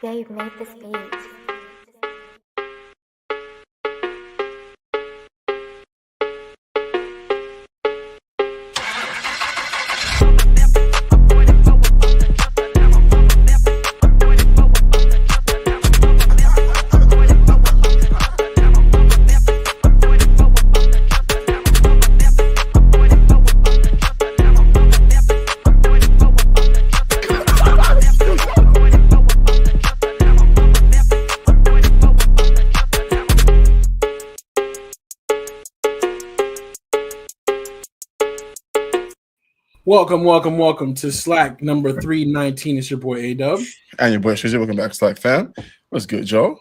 Dave made this beat. Welcome to SLAC number 319. It's your boy A-Dub. And your boy Strizzy. Welcome back to SLAC fam. What's good, Joe?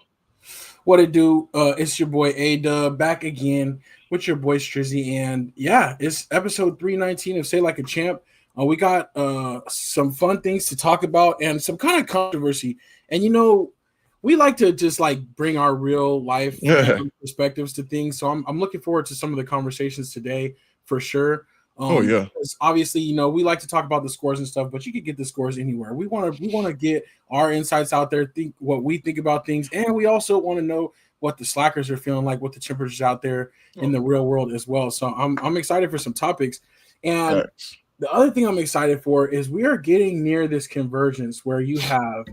What it do? It's your boy A-Dub back again with your boy Strizzy. And yeah, it's episode 319 of Say Like a Champ. We got some fun things to talk about and some kind of controversy. And you know, we like to just like bring our real life perspectives to things. So I'm looking forward to some of the conversations today for sure. Because obviously, you know, we like to talk about the scores and stuff, but you can get the scores anywhere. We want to get our insights out there, think what we think about things, and we also want to know what the slackers are feeling like, what the temperatures out there in the real world as well. So I'm excited for some topics. And the other thing I'm excited for is we are getting near this convergence where you have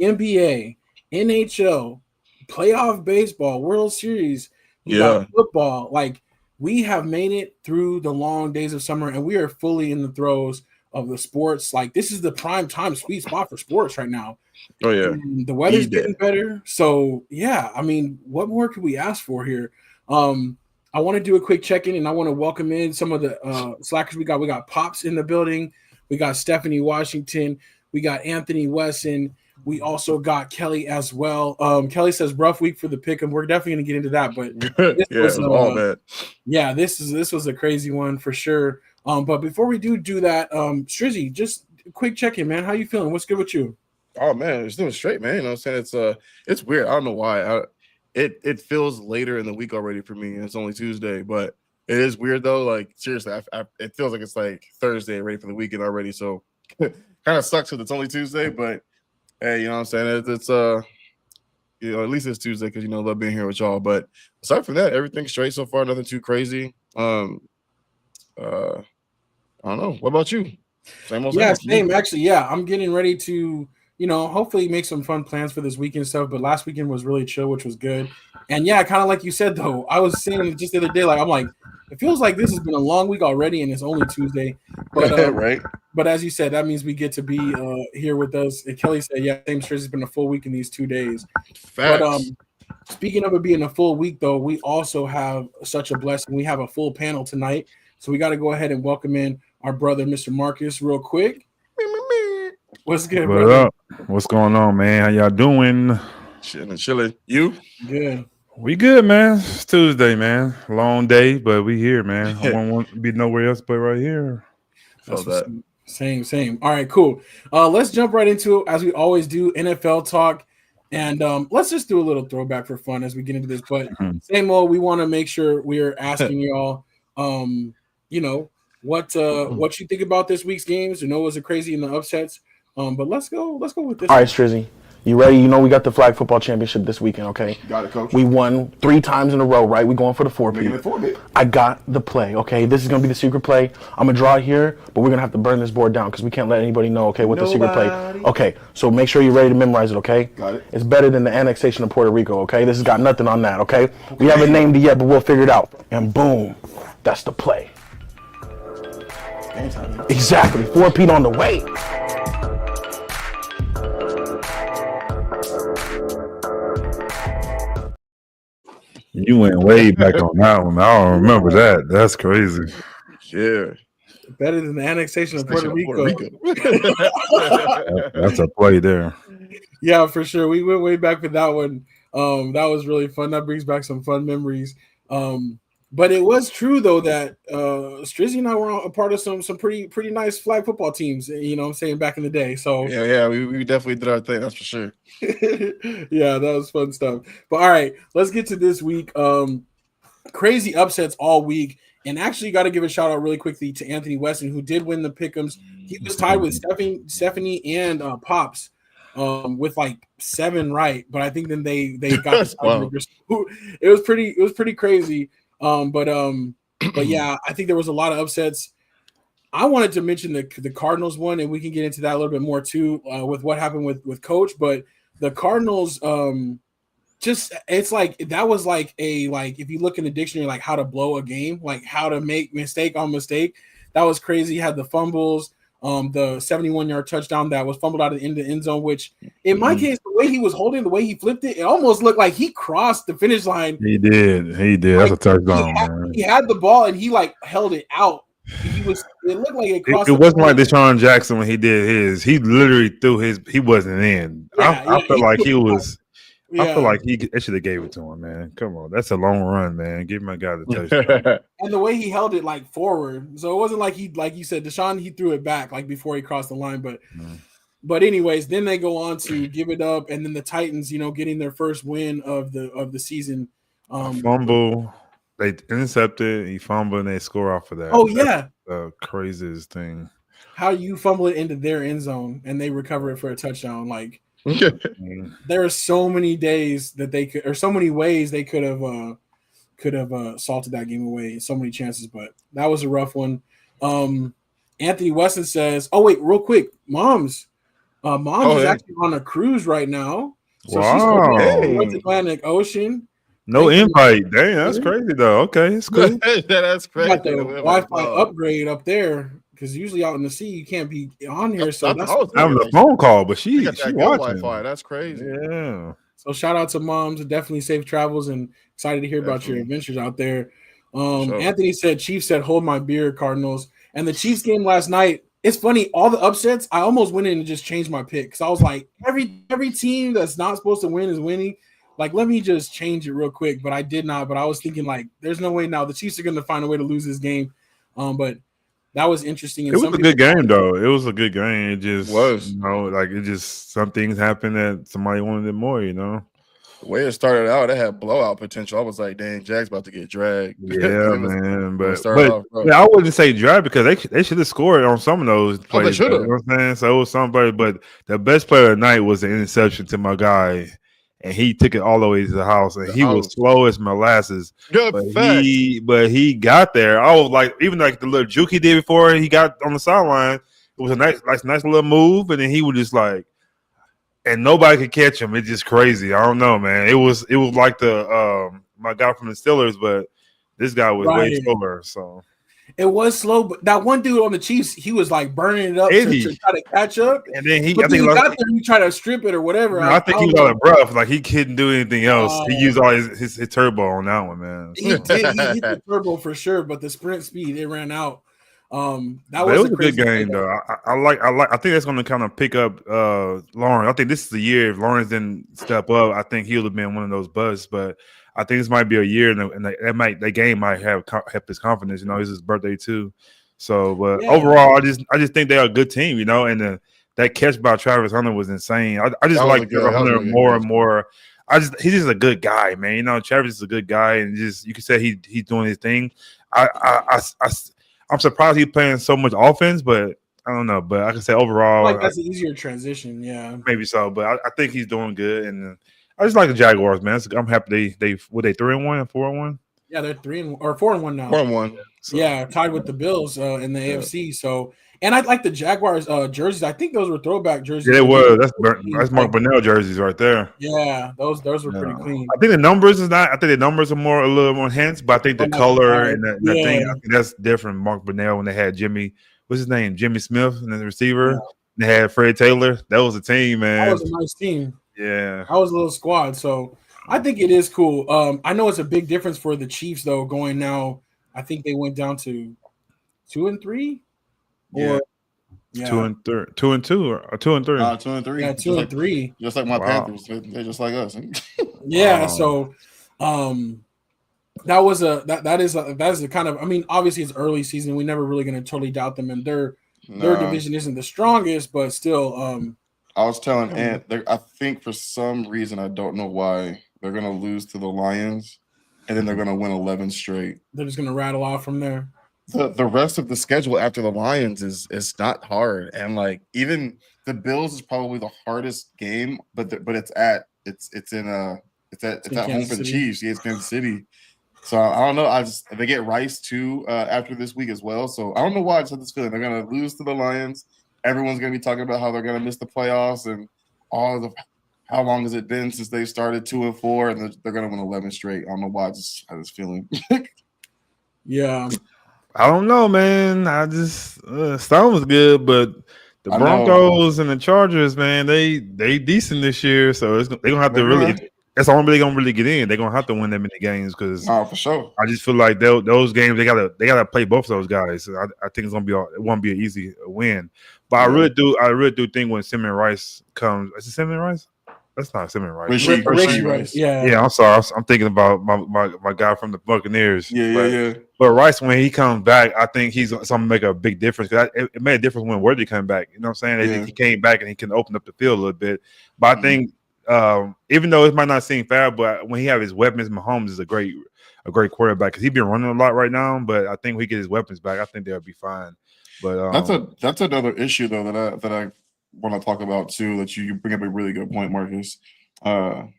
NBA, NHL, playoff baseball, World Series, you got football, like. We have made it through the long days of summer, and we are fully in the throes of the sports. Like, this is the prime time sweet spot for sports right now. Oh, yeah. And the weather's getting better. So, yeah, I mean, what more could we ask for here? I want to do a quick check-in, and I want to welcome in some of the slackers we got. We got Pops in the building. We got Stephanie Washington. We got Anthony Wesson. We also got Kelly as well. Kelly says rough week for the pick 'em. We're definitely going to get into that, but this was all bad. Yeah, this was a crazy one for sure. But before we do that, Strizzy, just a quick check-in, man. How you feeling? What's good with you? Oh man, it's doing straight, man. You know what I'm saying? It's weird. I don't know why. It feels later in the week already for me. It's only Tuesday, but it is weird though. Like seriously, it feels like it's like Thursday, ready for the weekend already. So kind of sucks because it's only Tuesday, but. Hey, you know what I'm saying? It's you know, at least it's Tuesday because you know I love being here with y'all. But aside from that, everything's straight so far, nothing too crazy. I don't know. What about you? Same. Actually, yeah, I'm getting ready to, you know, hopefully make some fun plans for this weekend stuff. But last weekend was really chill, which was good. And yeah, kind of like you said though, I was saying just the other day, like I'm like, it feels like this has been a long week already, and it's only Tuesday. But right. But as you said, that means we get to be here with us. And Kelly said, yeah, same stress. It's been a full week in these 2 days. Facts. But speaking of it being a full week, though, we also have such a blessing. We have a full panel tonight. So we got to go ahead and welcome in our brother, Mr. Marcus, real quick. What's good, what brother? Up? What's going on, man? How y'all doing? Chilling. You? Good. We good, man. It's Tuesday, man. Long day, but we here, man. I won't want to be nowhere else but right here. That's that. Same. All right, cool. Let's jump right into it as we always do. NFL talk, and let's just do a little throwback for fun as we get into this. But same old. We want to make sure we are asking y'all, you know, what you think about this week's games. You know, was it crazy in the upsets? But let's go with this. All right, Strizzy. You ready? You know we got the flag football championship this weekend, okay? Got it, coach. We won 3 times in a row, right? We going for the 4-peat. I got the play, okay? This is going to be the secret play. I'm going to draw it here, but we're going to have to burn this board down because we can't let anybody know, okay, what the secret play. Okay, so make sure you're ready to memorize it, okay? Got it. It's better than the annexation of Puerto Rico, okay? This has got nothing on that, okay? We haven't named it yet, but we'll figure it out. And boom, that's the play. Exactly. 4-peat on the way. You went way back on that one. I don't remember that. That's crazy. Yeah. Better than the annexation of Puerto Rico. That's a play there. Yeah, for sure. We went way back with that one. That was really fun. That brings back some fun memories. But it was true though that Strizzy and I were a part of some pretty nice flag football teams. You know what I'm saying, back in the day. So yeah, we definitely did our thing. That's for sure. Yeah, that was fun stuff. But all right, let's get to this week. Crazy upsets all week. And actually got to give a shout out really quickly to Anthony Wesson, who did win the pick'ems. He was tied with Stephanie and Pops with like 7 right, but I think then they got the Wow. tiebreakers. It was pretty crazy. But yeah, I think there was a lot of upsets. I wanted to mention the Cardinals one, and we can get into that a little bit more too with what happened with Coach. But the Cardinals, just it's like that was like if you look in the dictionary, like how to blow a game, like how to make mistake on mistake. That was crazy. He had the fumbles, the 71-yard touchdown that was fumbled out of the end zone, which in my case, the way he was holding, the way he flipped it, it almost looked like he crossed the finish line. He did. That's a touchdown, man. He had the ball and he like held it out. It looked like it crossed. It wasn't like Deshaun Jackson when he did his. He literally threw his. He wasn't in. I felt like he was. Yeah. I feel like they should have gave it to him, man. Come on, that's a long run, man. Give my guy the touchdown. And the way he held it like forward, so it wasn't like you said, Deshaun, he threw it back like before he crossed the line. But anyways, then they go on to give it up, and then the Titans, getting their first win of the season. Fumble, they intercepted, he fumbled, and they score off of that. Oh yeah, the craziest thing. How you fumble it into their end zone and they recover it for a touchdown, like. There are so many days that they could, or so many ways they could have salted that game away. So many chances, but that was a rough one. Anthony Weston says, "Oh wait, real quick, Mom's is actually on a cruise right now, so she's going to the North Atlantic Ocean. No invite, dang, that's crazy though. Okay, it's cool. That's crazy. Got the Wi-Fi upgrade up there." Because usually out in the sea you can't be on here, so that's having a phone call. But she watching. Wi-Fi. That's crazy. Yeah. So shout out to Moms, definitely safe travels, and excited to hear about your adventures out there. Anthony said, "Chiefs said hold my beer, Cardinals." And the Chiefs game last night. It's funny, all the upsets. I almost went in and just changed my pick because I was like, every team that's not supposed to win is winning. Like, let me just change it real quick, but I did not. But I was thinking like, there's no way now the Chiefs are going to find a way to lose this game. But that was interesting. It was a good game, though. It was a good game. It just was, some things happened that somebody wanted it more, The way it started out, it had blowout potential. I was like, dang, Jack's about to get dragged. Yeah, man. But I wouldn't say drag because they should have scored on some of those plays. They should have. You know what I'm saying? So it was somebody, but the best player of the night was the interception to my guy. And he took it all the way to the house, and he was slow as molasses. But he got there. I was like, even like the little juke he did before he got on the sideline, it was a nice little move, and then he was just like, and nobody could catch him. It's just crazy. I don't know, man. It was like the my guy from the Steelers, but this guy was way slower. So it was slow, but that one dude on the Chiefs, he was like burning it up to try to catch up. And then he got there, he tried to strip it or whatever. I think he was out of breath. Like he couldn't do anything else. He used all his turbo on that one, man. He hit the turbo for sure, but the sprint speed, it ran out. It was a good game though. I think that's going to kind of pick up Lawrence. I think this is the year if Lawrence didn't step up, I think he would have been one of those busts. But I think this might be a year, and that game might have helped his confidence. It's his birthday too. So, but overall, I just think they're a good team. And that catch by Travis Hunter was insane. I just like Travis Hunter more and more. He's just a good guy, man. Travis is a good guy, and just you can say he's doing his thing. I'm surprised he's playing so much offense, but I don't know. But I can say overall, that's an easier transition. Yeah, maybe so. But I think he's doing good, and I just like the Jaguars, man. I'm happy they 3-1, 4-1. Yeah, they're 4-1 now. 4-1. So. Yeah, tied with the Bills in the AFC. So, and I like the Jaguars jerseys. I think those were throwback jerseys. Yeah, it was. That's Mark Burnell jerseys right there. Yeah, those were pretty clean. I think the numbers is not. I think the numbers are a little more enhanced, but I think the color and that thing, I think that's different. Mark Burnell when they had Jimmy, what's his name, Jimmy Smith, and the receiver. Yeah. They had Fred Taylor. That was a team, man. That was a nice team. Yeah, that was a little squad. So I think it is cool. I know it's a big difference for the Chiefs though. Going now, I think they went down to 2-3. Or 2-2 or 2-3. 2-3. Yeah, 2-3. Just like my Panthers, they're just like us. Yeah. So, that was that is a kind of. I mean, obviously it's early season. We're never really going to totally doubt them, and their division isn't the strongest, but still. I was telling Ant, I think for some reason I don't know why they're going to lose to the Lions, and then they're going to win 11 straight. They're just going to rattle off from there. the rest of the schedule after the Lions is not hard, and like even the Bills is probably the hardest game, but it's at home for the Chiefs. Yeah, it's Kansas City. So I don't know. They get Rice too after this week as well. So I don't know why I just have this feeling they're gonna lose to the Lions. Everyone's gonna be talking about how they're gonna miss the playoffs and all of the. How long has it been since they started 2-4 and they're gonna win 11 straight? I don't know why I just have this feeling. Yeah. I don't know, man. I just Stone was good, but the Broncos and the Chargers, man, they decent this year, so they're gonna have to really. That's the only way they're gonna really get in. They're gonna have to win that many games because for sure. I just feel like those games they gotta play both of those guys. So I think it won't be an easy win. But I really do think when Simeon Rice comes, is it Simeon Rice? That's not Simeon Rice. Rashee Rice. Yeah. I'm sorry. I'm thinking about my guy from the Buccaneers. Yeah. But Rice, when he comes back, I think he's going to make a big difference. Because it made a difference when Worthy came back. You know what I'm saying? Yeah. He came back and he can open up the field a little bit. But I think even though it might not seem fair, but when he have his weapons, Mahomes is a great quarterback because he's been running a lot right now. But I think when he get his weapons back, I think they'll be fine. But that's another issue though that I want to talk about too. That you bring up a really good point, Marcus.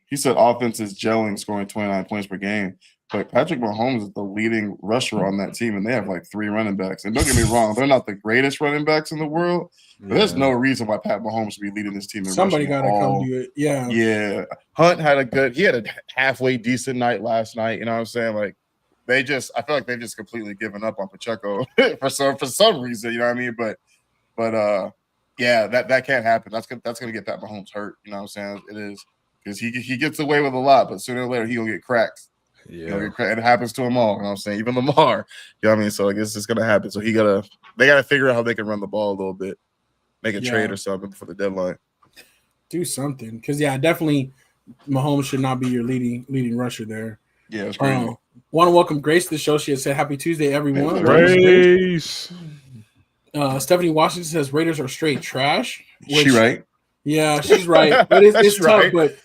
He said offense is gelling, scoring 29 points per game. But Patrick Mahomes is the leading rusher on that team, and they have like 3 running backs. And don't get me wrong, they're not the greatest running backs in the world, but there's no reason why Pat Mahomes should be leading this team. Somebody got to come do it. Yeah. Yeah. Hunt had a halfway decent night last night. You know what I'm saying? Like I feel like they've just completely given up on Pacheco for some reason. You know what I mean? But yeah, that can't happen. That's gonna get Pat Mahomes hurt. You know what I'm saying? It is because he gets away with a lot, but sooner or later he gonna get cracked. Yeah, it happens to them all. You know what I'm saying? Even Lamar. You know what I mean? So I guess it's gonna happen. So they gotta figure out how they can run the ball a little bit, make a trade or something before the deadline. Do something because definitely Mahomes should not be your leading rusher there. Yeah, it's crazy. Want to welcome Grace to the show. She has said, "Happy Tuesday, everyone." Grace. Stephanie Washington says Raiders are straight trash. She right? Yeah, she's right. But it's tough. Right. But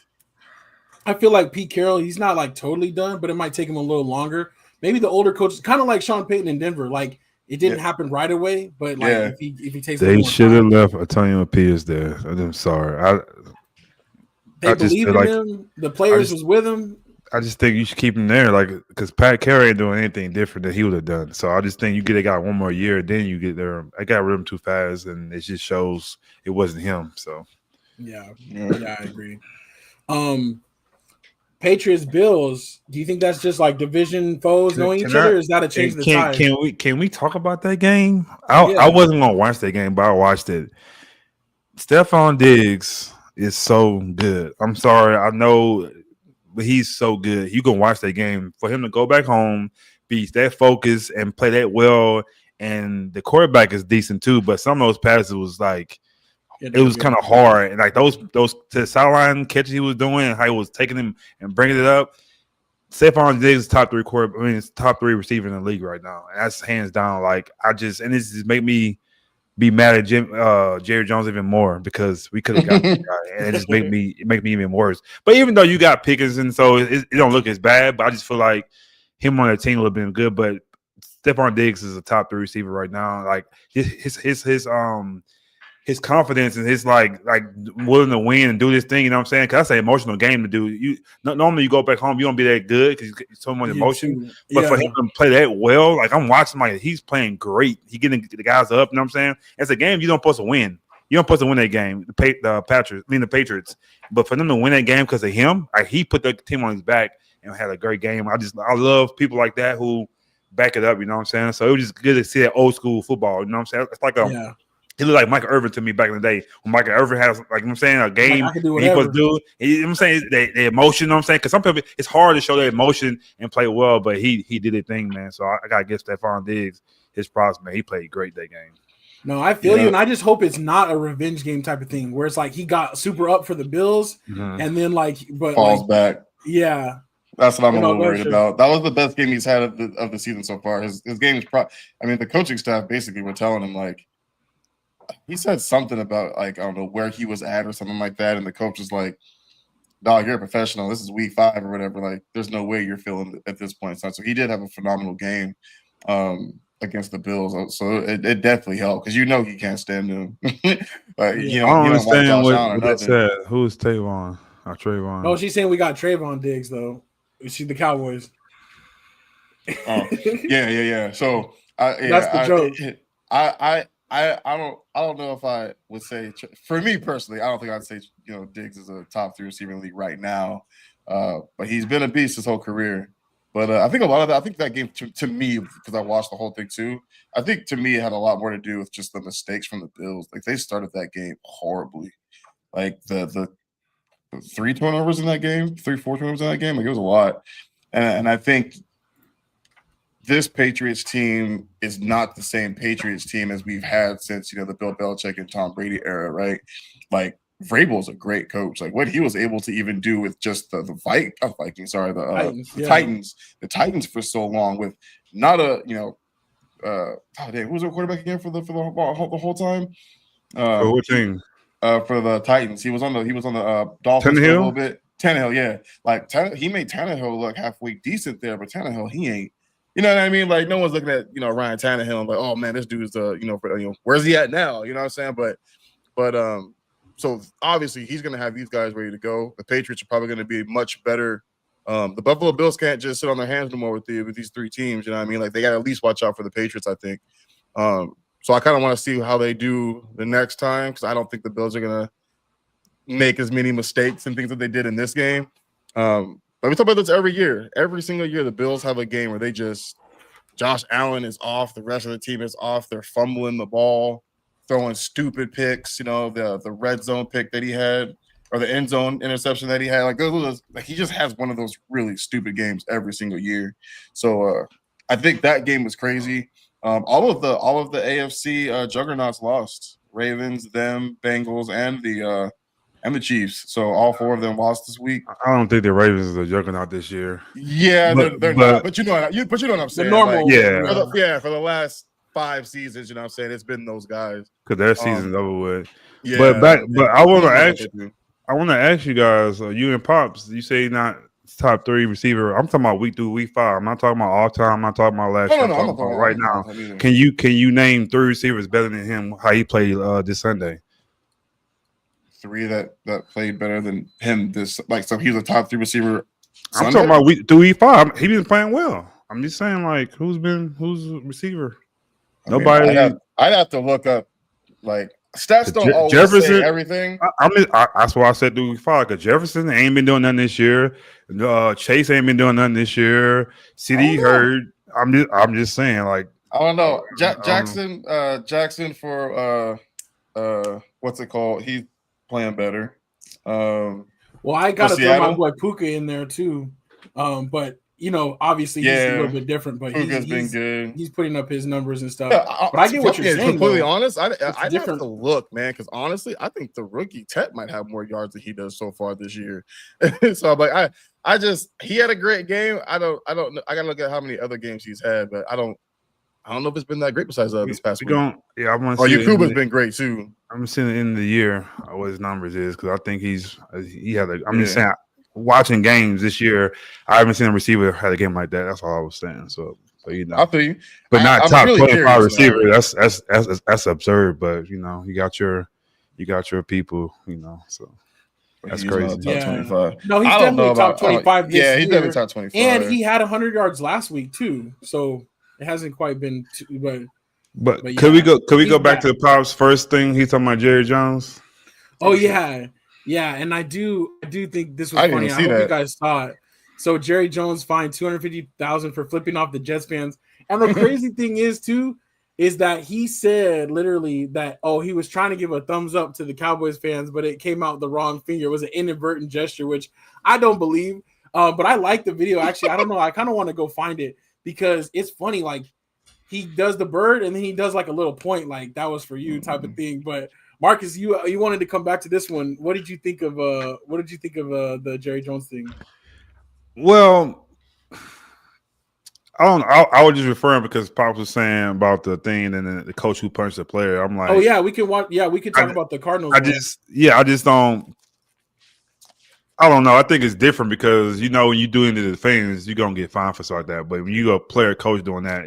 I feel like Pete Carroll, he's not like totally done, but it might take him a little longer. Maybe the older coaches, kind of like Sean Payton in Denver, like it didn't happen right away. But like if he takes, they should have left Antonio Pierce there. I'm sorry. They believed in him. The players was with him. I just think you should keep him there, like because Pat Carey ain't doing anything different than he would have done. So I just think they got one more year, then you get there. I got rid of him too fast, and it just shows it wasn't him. So yeah, I agree. Patriots Bills. Do you think that's just like division foes knowing each other? Or is that a change in the tide? Can we talk about that game? I wasn't gonna watch that game, but I watched it. Stephon Diggs is so good. I'm sorry, I know. But he's so good. You can watch that game. For him to go back home, be that focused, and play that well, and the quarterback is decent too. But some of those passes was like, it was kind of hard. And like those to the sideline catches he was doing, and how he was taking him and bringing it up. Stephon Diggs is top 3 top 3 receiver in the league right now, and that's hands down. Like and this just make me be mad at Jerry Jones even more because we could have got this guy, and it just make me even worse. But even though you got Pickens, and so it don't look as bad, but I just feel like him on the team would have been good. But Stephon Diggs is a top 3 receiver right now. Like his confidence and his like willing to win and do this thing. You know what I'm saying? Because that's an emotional game to do. Normally you go back home, you don't be that good because so much emotion. But for him to play that well, like I'm watching, like he's playing great. He getting the guys up. You know what I'm saying? It's a game you don't supposed to win. You don't supposed to win that game. The Patriots. But for them to win that game because of him, like he put the team on his back and had a great game. I love people like that who back it up. You know what I'm saying? So it was just good to see that old school football. You know what I'm saying? It's like he looked like Michael Irvin to me back in the day. When Michael Irvin has, like, you know what I'm saying, a game he was doing. You know what I'm saying? The emotion, you know what I'm saying? Because some people, it's hard to show their emotion and play well, but he did his thing, man. So I got to give Stephon Diggs his props, man. He played great that game. No, I feel you, and I just hope it's not a revenge game type of thing where it's like he got super up for the Bills and then falls back. Yeah. That's what I'm a little worried about. That was the best game he's had of the season so far. His game is the coaching staff basically were telling him, like, he said something about, like, I don't know where he was at or something like that, and the coach was like, "Dog, you're a professional. This is week 5 or whatever. Like, there's no way you're feeling at this point." So he did have a phenomenal game. against the Bills, so it definitely helped because he can't stand them. I don't understand what they said. Who is Tavon or Trayvon? No, she's saying we got Trayvon Diggs though. She's the Cowboys. Oh yeah. So that's the joke. I don't know if I would say, for me personally, I don't think I'd say Diggs is a top 3 receiver in the league right now, but he's been a beast his whole career. But I think I think that game to me, because I watched the whole thing too, I think to me it had a lot more to do with just the mistakes from the Bills. Like they started that game horribly, like the 3 turnovers in that game, 3-4 turnovers in that game, like it was a lot, and I think this Patriots team is not the same Patriots team as we've had since, the Bill Belichick and Tom Brady era, right? Like, Vrabel's a great coach. Like, what he was able to even do with just the Titans for so long with not a, who was their quarterback again for the whole time? For what team? For the Titans. He was on the Dolphins for a little bit. Tannehill, yeah. Like, he made Tannehill look halfway decent there, but Tannehill, he ain't. You know what I mean? Like, no one's looking at, Ryan Tannehill and like, oh man, this dude's where's he at now? You know what I'm saying? But so obviously he's gonna have these guys ready to go. The Patriots are probably gonna be much better. The Buffalo Bills can't just sit on their hands no more with these 3 teams. You know what I mean? Like they gotta at least watch out for the Patriots, I think. So I kind of want to see how they do the next time, because I don't think the Bills are gonna make as many mistakes and things that they did in this game. But we talk about this every year. Every single year, the Bills have a game where Josh Allen is off, the rest of the team is off. They're fumbling the ball, throwing stupid picks. The red zone pick that he had, or the end zone interception that he had. Like he just has one of those really stupid games every single year. So I think that game was crazy. All of the AFC juggernauts lost. Ravens, them, Bengals, and the Chiefs. So all 4 of them lost this week. I don't think the Ravens is a juggernaut this year. Yeah, they're not. But you know what I'm saying. The normal, for the last 5 seasons, you know what I'm saying, it's been those guys. Because their season's over with. Yeah. But I want to ask you guys, you and Pops, you say not top 3 receiver. I'm talking about week 2, week 5. I'm not talking about all time. I'm not talking about last year. I'm talking about right now. Can you name 3 receivers better than him? How he played this Sunday? 3 that played better than him so he was a top 3 receiver Sunday? I'm talking about week 2, week 5. He been playing well. I'm just saying, like, who's a receiver? Nobody. I'd have to look up, like, stats don't always Jefferson, say everything. That's why I said 2 week 5, because Jefferson ain't been doing nothing this year. Chase ain't been doing nothing this year. CD Hurd. I'm just saying, like, I don't know. Jackson for what's it called? He's playing better. Well, I gotta throw my boy Puka in there too. But obviously he's a little bit different. But Puka's been good. He's putting up his numbers and stuff. But I get what you're saying. Completely honest, I'd have to look, man, because honestly, I think the rookie Tet might have more yards than he does so far this year. So I'm like, he had a great game. I don't know. I gotta look at how many other games he's had, but I don't know if it's been that great besides this past week. I want to see. Yakuba's been great too. I'm seeing the end of the year what his numbers is, because I think I'm just saying, watching games this year, I haven't seen a receiver had a game like that. That's all I was saying. So I feel you, but not top 25 receiver. That's absurd. But you got your people. So. That's crazy. Top 25. No, he's definitely top 25 this year. Yeah, he's definitely top 25. And he had 100 yards last week too. So it hasn't quite been but could we go back to the Pops first thing? He's talking about Jerry Jones. Oh yeah. And I do think this was funny. I hope you guys saw it. So Jerry Jones fined $250,000 for flipping off the Jets fans. And the crazy thing is that he said literally that, he was trying to give a thumbs up to the Cowboys fans, but it came out the wrong finger. It was an inadvertent gesture, which I don't believe. But I like the video. Actually, I don't know. I kind of want to go find it because it's funny. Like, he does the bird and then he does like a little point, like that was for you type of thing. But Marcus, you wanted to come back to this one. What did you think of the Jerry Jones thing? Well, I don't know. I was just referring because Pops was saying about the thing and the coach who punched the player. I'm like, we can watch. Yeah, we can talk about the Cardinals. I just don't. I don't know. I think it's different because when you do into the fans, you're gonna get fined for stuff like that. But when you a player coach doing that,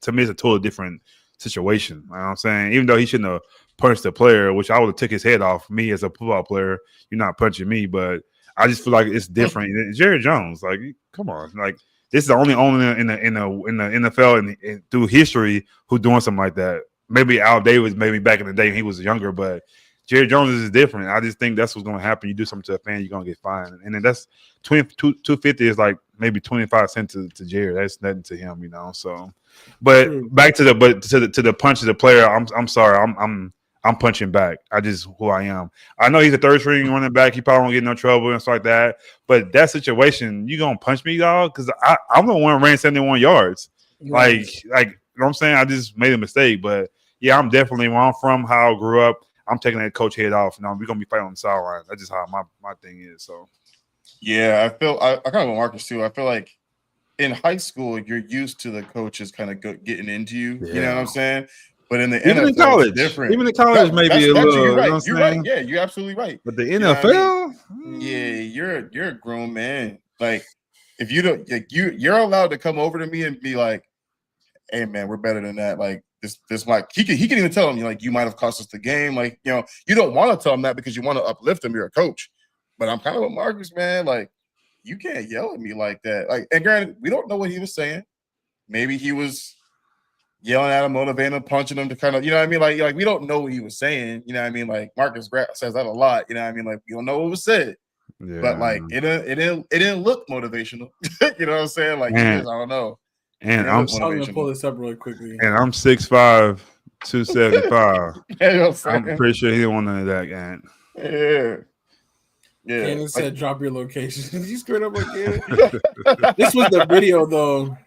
to me it's a totally different situation. You know what I'm saying? Even though he shouldn't have punched the player, which I would have took his head off. Me as a football player, you're not punching me, but I just feel like it's different. Jerry Jones, like, come on, like this is the only owner in the NFL and through history who doing something like that. Maybe Al Davis, maybe back in the day when he was younger, but Jerry Jones is different. I just think that's what's going to happen. You do something to a fan, you're going to get fined. And then that's $250 is like maybe 25 cents to Jerry. That's nothing to him, So, but back to the punch of the player. I'm sorry. I'm punching back. I just who I am. I know he's a third string running back. He probably won't get no trouble and stuff like that. But that situation, you gonna punch me, dog? Because I'm the one who ran 71 yards. Right. Like you know what I'm saying? I just made a mistake. But yeah, I'm definitely where I'm from, how I grew up. I'm taking that coach head off. We're gonna be fighting on the sideline. That's just how my thing is. So yeah, I kind of with Marcus too. I feel like in high school you're used to the coaches kind of getting into you. Yeah. You know what I'm saying? But in the NFL, in college, it's different. Even in college, maybe a little. You're right. You know You're right. Yeah, you're absolutely right. But the NFL, yeah, you're a grown man. Like if you don't, like you're allowed to come over to me and be like, "Hey, man, we're better than that." Like this might he can even tell him like you might have cost us the game. Like you don't want to tell him that because you want to uplift him. You're a coach. But I'm kind of with Marcus, man. Like you can't yell at me like that. Like, and granted, we don't know what he was saying. Maybe he was yelling at him, motivating him, punching him to kind of, you know what I mean? Like we don't know what he was saying. You know what I mean? Like Marcus says that a lot. You know what I mean? Like we don't know what was said. Yeah. But like it didn't look motivational. You know what I'm saying? Like I don't know. And I'm going to pull this up really quickly. And I'm 6'5", 275. I'm pretty sure he didn't want none of that, gang. Yeah. Yeah. Cannon said, "Drop your location." He's straight up like, yeah. This was the video, though.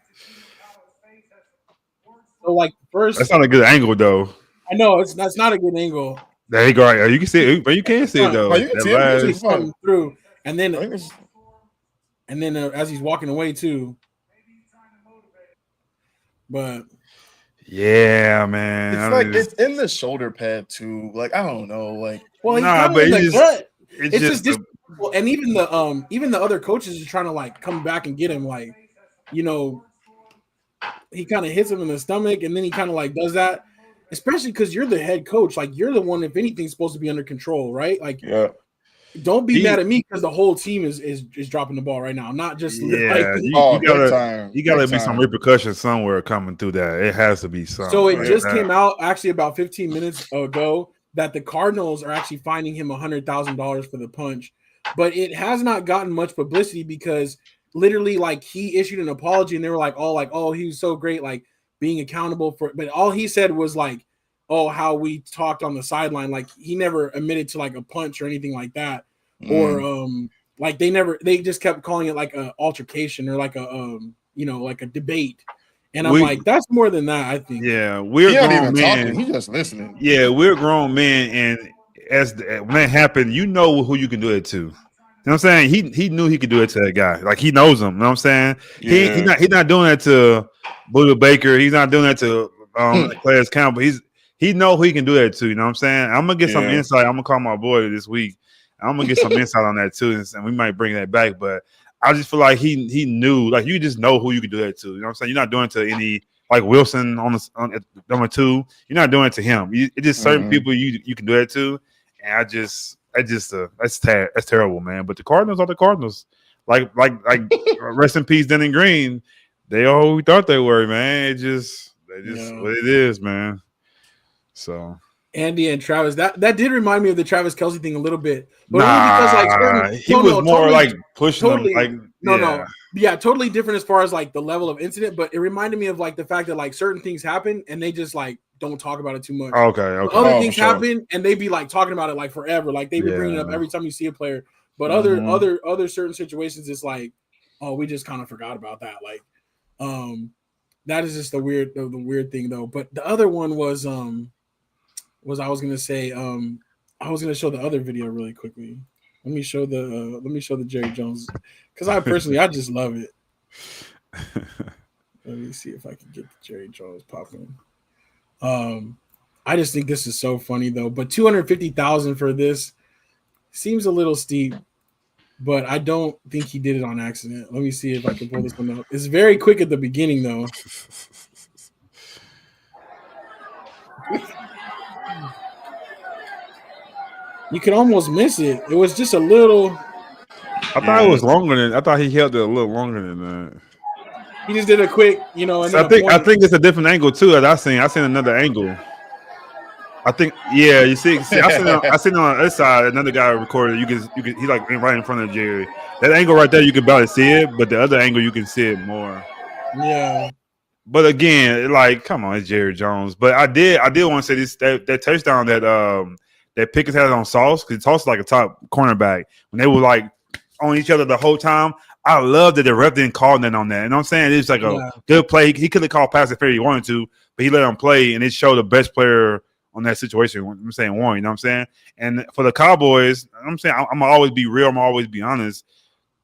So, like, first, that's not a good angle, though. I know that's not a good angle. There you go. You can see it, but you can't see it though. You can see it. He's coming through, and then as he's walking away too. But yeah, man, it's in the shoulder pad too. Like I don't know, like but it's just this. And even the other coaches are trying to like come back and get him. Like, he kind of hits him in the stomach, and then he kind of like does that. Especially because you're the head coach. Like you're the one, if anything's supposed to be under control, right? Like, yeah. Don't be mad at me because the whole team is dropping the ball right now. Not just you gotta be some repercussions somewhere coming through that. It has to be something. So it just came out actually about 15 minutes ago that the Cardinals are actually finding him $100,000 for the punch, but it has not gotten much publicity because literally like he issued an apology and they were like, oh, he was so great, like being accountable for. But all he said was like, oh, how we talked on the sideline. Like he never admitted to like a punch or anything like that. Or like they just kept calling it like a altercation or like a like a debate. And I'm like, that's more than that, I think. Yeah, we're grown men. He's just listening. Yeah, we're grown men, and when that happened, you know who you can do it to. You know what I'm saying? He knew he could do it to that guy. Like he knows him. You know what I'm saying? Yeah. He's not doing that to Buda Baker. He's not doing that to Clarence Campbell. He know who he can do that to. You know what I'm saying? I'm gonna get some insight. I'm gonna call my boy this week. I'm gonna get some insight on that too, and we might bring that back. But I just feel like he knew, like you just know who you can do that to. You know what I'm saying? You're not doing it to any like Wilson on number 2. You're not doing it to him. It's just certain people you can do that to, and that's terrible, man. But the Cardinals are the Cardinals. Like rest in peace, Denny Green. They are who we thought they were, man. They just what it is, man. So. Andy and Travis, that did remind me of the Travis Kelce thing a little bit, but only because he was more totally, like pushing them, like totally different as far as like the level of incident. But it reminded me of like the fact that like certain things happen and they just like don't talk about it too much. Okay. Other things happen and they be like talking about it like forever, like they be bringing it up every time you see a player. But other certain situations, it's like, oh, we just kind of forgot about that. Like, that is just the weird thing though. But the other one was I was gonna say I was gonna show the other video really quickly. Let me show the Jerry Jones because I just love it. Let me see if I can get the Jerry Jones popping. I just think this is so funny though. But $250,000 for this seems a little steep. but I don't think he did it on accident. Let me see if I can pull this one up. It's very quick at the beginning, though. You can almost miss it. It was just a little. I thought it was longer than. I thought he held it a little longer than that. He just did a quick, and so then I think it's a different angle too. That I seen another angle. I think, yeah, you see, I seen on the other side another guy recorded. You can, he like right in front of Jerry. That angle right there, you can barely see it, but the other angle you can see it more. Yeah. But again, like, come on, it's Jerry Jones. But I did want to say this that touchdown that Pickens had on Sauce, because Sauce is like a top cornerback. When they were like on each other the whole time, I love that the ref didn't call nothing on that. You know what I'm saying? It's like a good play. He could have called pass if he wanted to, but he let him play, and it showed the best player on that situation. I'm saying one, you know what I'm saying? And for the Cowboys, I'm saying I'm gonna always be real. I'm gonna always be honest.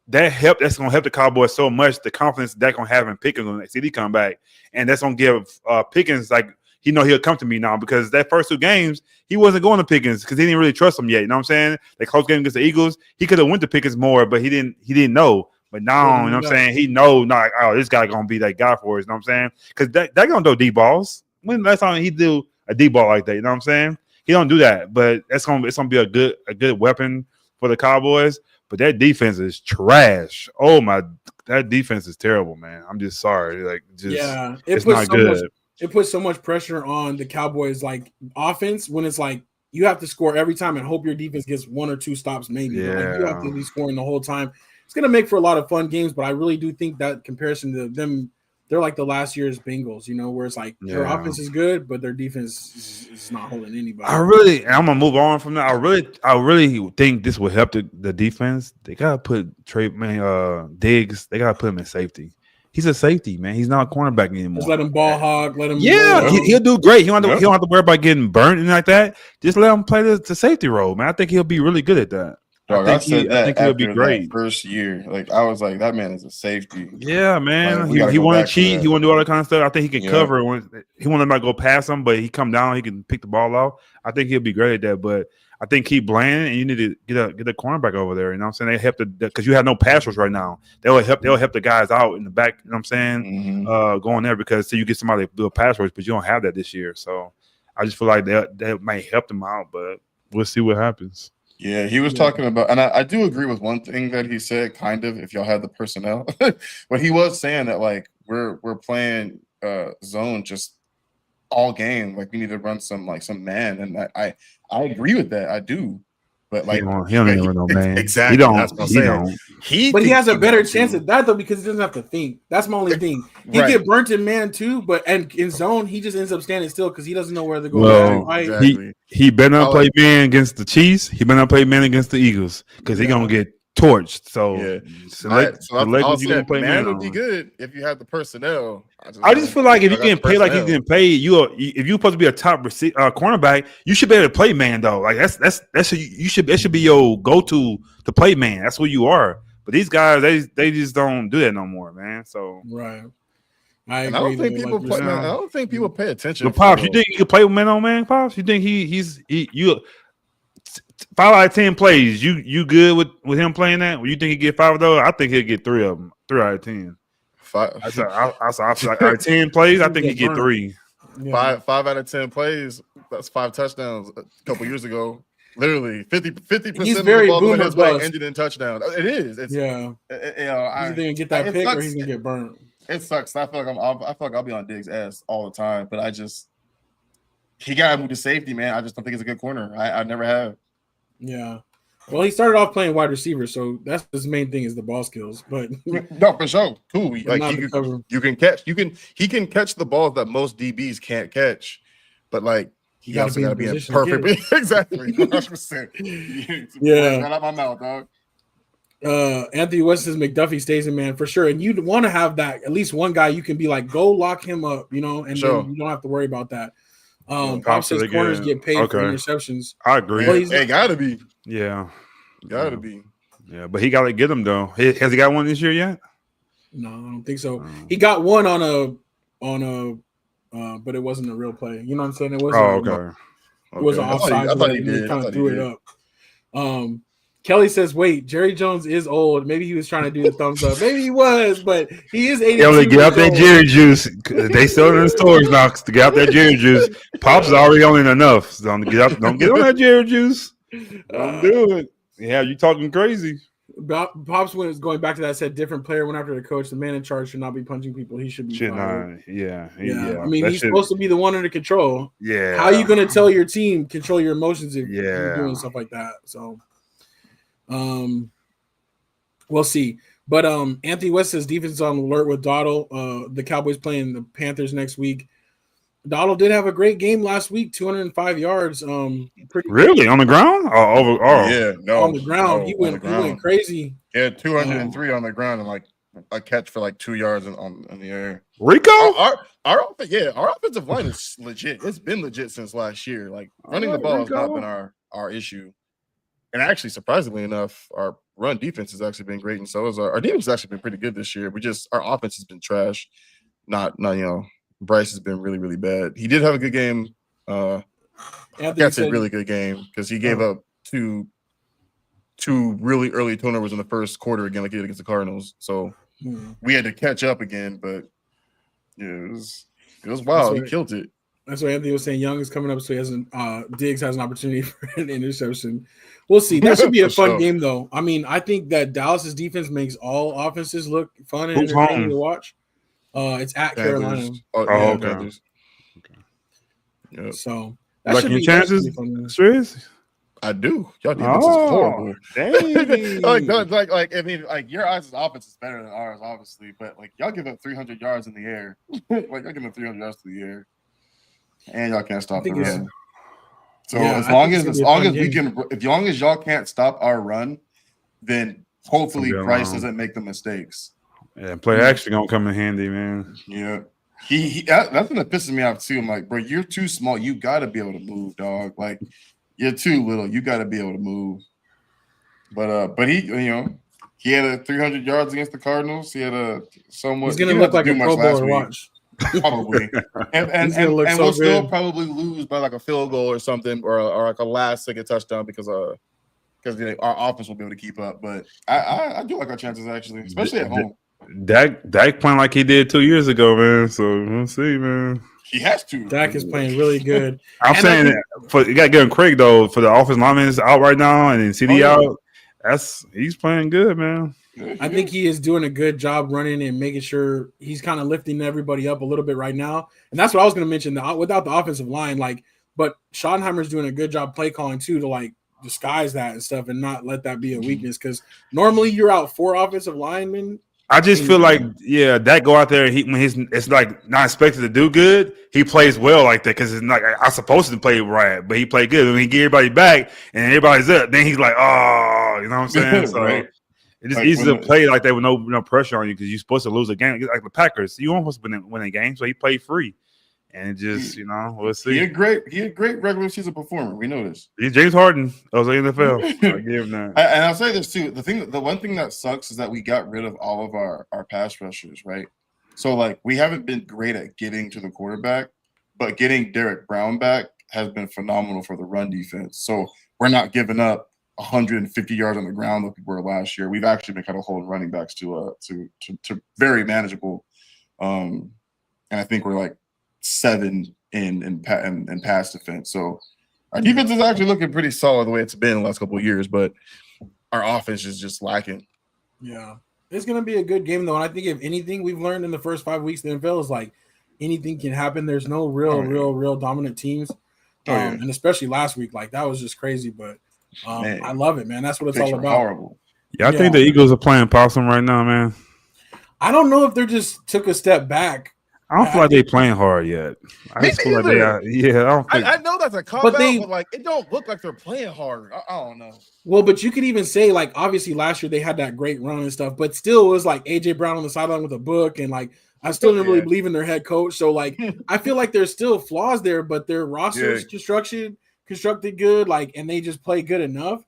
That's gonna help the Cowboys so much. The confidence they're gonna have in Pickens when CD come back, and that's gonna give Pickens like he'll come to me now, because that first two games he wasn't going to Pickens because he didn't really trust him yet. You know what I'm saying? That close game against the Eagles, he could have went to Pickens more, but he didn't know. But now, you know what I'm saying? He knows, like, oh, this guy gonna be that guy for us. You know what I'm saying? Because they're gonna do deep balls. When last time he do a deep ball like that? You know what I'm saying? He don't do that, but it's gonna be a good weapon for the Cowboys. But that defense is trash. Oh my, that defense is terrible, man. I'm just sorry. Like, it's not good. It puts so much pressure on the Cowboys, like offense, when it's like you have to score every time and hope your defense gets one or two stops, maybe. Yeah. Like, you have to be scoring the whole time. It's gonna make for a lot of fun games, but I really do think that comparison to them, they're like the last year's Bengals, where it's like their offense is good, but their defense is not holding anybody. I'm gonna move on from that. I really think this will help the defense. They gotta put Diggs. They gotta put him in safety. He's a safety, man. He's not a cornerback anymore. Just let him ball hog. Let him. Yeah, he'll do great. He don't have to worry about getting burnt and like that. Just let him play the safety role, man. I think he'll be really good at that. Dog, I think he'll be great. First year, like I was like, that man is a safety. Yeah, man. Like, he want to cheat. He want to do all that kind of stuff. I think he can cover. He want to go past him, but he come down. He can pick the ball off. I think he'll be great at that. But I think keep Bland, and you need to get a cornerback over there. You know what I'm saying? They help because you have no pass rush right now. They'll help the guys out in the back. You know what I'm saying? Going there, because you get somebody to do a pass rush, but you don't have that this year. So I just feel like that might help them out, but we'll see what happens. Yeah, he was talking about, and I do agree with one thing that he said, kind of, if y'all had the personnel. But he was saying that, like, we're playing zone just all game. Like, we need to run some man. And I agree with that. I do. But, like, he don't even run no man. Exactly. That's what I'm saying. But he has a better chance at that, though, because he doesn't have to think. That's my only thing. He get burnt in man, too, and in zone, he just ends up standing still because he doesn't know where to go. Well, exactly. He better not play man against the Chiefs. He better not play man against the Eagles, because he's going to get torched. So, man would be good if you have the personnel. I just feel like if you getting paid like he's getting paid, if you're supposed to be a top cornerback, you should be able to play man though. Like that should be your go-to to play man. That's who you are. But these guys, they just don't do that no more, man. So I don't think people pay attention. But Pops, you think you can play with man on man? Pops, you think he's 5 out of 10 plays, you good with him playing that? Well, you think he get 5 of those? I think he'll get 3 of them. 3 out of 10. 5. I feel like out of 10 plays, I think he get 3. 5 out of 10 plays. That's 5 touchdowns a couple years ago. Literally 50% he's of very the ball in his boomer ended in touchdown. It is. It's, he's gonna get that pick or he's gonna get burnt. It sucks. I feel like I'll be on Diggs' ass all the time, but he got to move to safety, man. I just don't think he's a good corner. I never have. Yeah. Well, he started off playing wide receiver, so that's his main thing is the ball skills. But no, for sure, cool. Like you can catch. He can catch the balls that most DBs can't catch, but like he also got to be in perfect. Exactly. 100%. Yeah. Right out my mouth, dog. Anthony West says McDuffie stays in man for sure, and you'd want to have that at least one guy you can be like, go lock him up, and then you don't have to worry about that. Pop says corners get paid for interceptions. I agree. Well, they gotta be. Yeah, gotta be. Yeah, but he got to get them though. Has he got one this year yet? No, I don't think so. He got one on a, but it wasn't a real play. You know what I'm saying? It wasn't. Okay. It was an offside. I thought he did. Kind of threw it up. Kelly says, "Wait, Jerry Jones is old. Maybe he was trying to do the thumbs up. Maybe he was, but he is 82 They only get out that years Jerry juice. They sell it in the stores now. To get out that Jerry juice, Pops is already on it enough. So don't get on that Jerry juice. Don't do it. Yeah, you talking crazy. Pops was going back to that. Said different player went after the coach. The man in charge should not be punching people. He should be fired. Yeah. I mean, he's supposed to be the one under control. Yeah. How are you going to tell your team control your emotions if you're Yeah. doing stuff like that? So, we'll see. But Anthony West says defense is on alert with Dottle. The Cowboys playing the Panthers next week. Dottle did have a great game last week, 205 yards. Really on the ground? Yeah, no, on the ground. No, he went crazy. Yeah, 203 on the ground and like a catch for like 2 yards on the air. Rico? Our offensive line is legit. It's been legit since last year. Like running the ball has not been our issue. And actually, surprisingly enough, our run defense has actually been great, and so has our defense has actually been pretty good this year. Our offense has been trash. Not Bryce has been really, really bad. He did have a good game. That's a really good game because he gave up two really early turnovers in the first quarter again, like he did against the Cardinals. So we had to catch up again, but yeah, it was wild. He killed it. That's what Anthony was saying. Young is coming up, so he hasn't. Diggs has an opportunity for an interception. We'll see. That should be a fun game, though. I mean, I think that Dallas's defense makes all offenses look fun and entertaining to watch. It's at Carolina. Okay. Yep. So that like your chances, Striz? I do. Y'all defense is horrible. like I mean, like your guys' offense is better than ours, obviously, but like y'all give up 300 yards in the air. Like y'all give up 300 yards to the air, and y'all can't stop the run. So as long as y'all can't stop our run, then hopefully Bryce doesn't make the mistakes. Yeah, play action gonna come in handy, man. Yeah. That's what pisses me off too. I'm like, bro, you're too small. You gotta be able to move, dog. Like, you're too little. You gotta be able to move. But he, he had a 300 yards against the Cardinals. He had a somewhat. He's gonna look like a Pro Bowler. Watch. Probably, and we'll still probably lose by like a field goal or something, or like a last-second touchdown because our offense will be able to keep up. But I do like our chances actually, especially at home. Dak playing like he did 2 years ago, man. So we'll see, man. He has to. Dak is playing really good. I'm saying that you got to give him Craig though for the offensive lineman is out right now, and then CD out. He's playing good, man. I think he is doing a good job running and making sure he's kind of lifting everybody up a little bit right now. And that's what I was going to mention. Without the offensive line, but Schottenheimer's doing a good job play calling too to disguise that and stuff and not let that be a weakness. Because normally you're out 4 offensive linemen. I just feel like, that go out there when it's like not expected to do good, he plays well like that because it's not. I'm supposed to play right, but he played good. When he get everybody back and everybody's up, then he's like, oh, you know what I'm saying? So right. it's just easy to play like that with no pressure on you because you're supposed to lose a game like the Packers. You almost win a game, so he played free. And it just, we'll see. He a great regular season performer. We know this. He's James Harden of the NFL. I give him that. And I'll say this too. The one thing that sucks is that we got rid of all of our pass rushers, right? So we haven't been great at getting to the quarterback, but getting Derek Brown back has been phenomenal for the run defense. So we're not giving up 150 yards on the ground like we were last year. We've actually been kind of holding running backs to very manageable. And I think we're 7 in pass defense. So our defense is actually looking pretty solid the way it's been the last couple of years, but our offense is just lacking. Yeah. It's going to be a good game, though. And I think if anything we've learned in the first 5 weeks of the NFL is anything can happen. There's no real dominant teams. And especially last week, that was just crazy. But I love it, man. That's what it's all about. Horrible. Yeah, I think the Eagles are playing possum right now, man. I don't know if they just took a step back. I don't feel like they playing hard yet. I just feel like they are. Yeah, I don't think. I know that's a cop-out, but it don't look like they're playing hard. I don't know. Well, but you could even say obviously last year they had that great run and stuff, but still it was AJ Brown on the sideline with a book, and I still didn't really believe in their head coach. So I feel like there's still flaws there, but their roster is constructed good, and they just play good enough.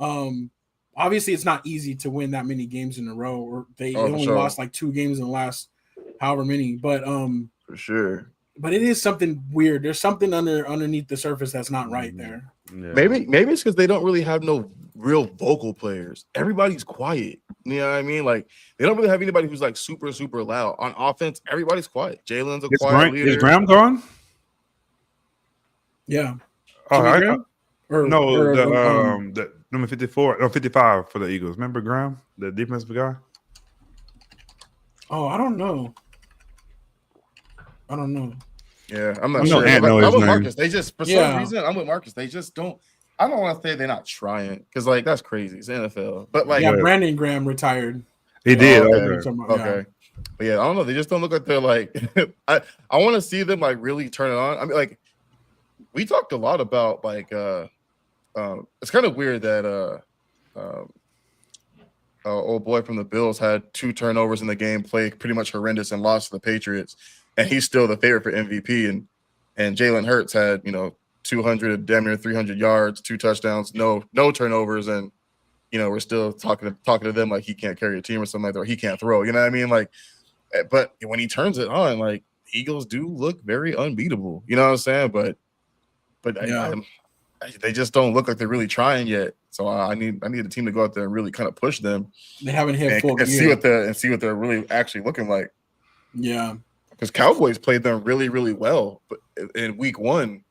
Obviously it's not easy to win that many games in a row, or they only lost 2 games in the last however many, but for sure. but it is something weird. There's something underneath the surface that's not right there. Yeah. Maybe it's because they don't really have no real vocal players. Everybody's quiet. You know what I mean? Like they don't really have anybody who's like super, super loud. On offense, everybody's quiet. Jalen's a quiet leader. Is Graham gone? Yeah. Oh, Graham? The number 54 or 55 for the Eagles. Remember Graham, the defensive guy? Oh, I don't know. Yeah, I'm not sure. I'm with Marcus. They just for some reason I'm with Marcus. They just don't. I don't want to say they're not trying because like that's crazy. It's NFL, but like Brandon Graham retired. He did. Okay. But yeah, I don't know. They just don't look like they're like. I want to see them like really turn it on. I mean, like we talked a lot about like it's kind of weird that old boy from the Bills had 2 turnovers in the game, played pretty much horrendous and lost to the Patriots, and he's still the favorite for MVP. And Jalen Hurts had 200, damn near 300 yards, 2 touchdowns, no turnovers, and we're still talking to them like he can't carry a team or something like that, or he can't throw. You know what I mean? Like, but when he turns it on, like Eagles do look very unbeatable. You know what I'm saying? But they just don't look like they're really trying yet. So I need the team to go out there and really kind of push them. They haven't hit full and see what they're really actually looking like. Yeah, because Cowboys played them really, really well, but in week 1,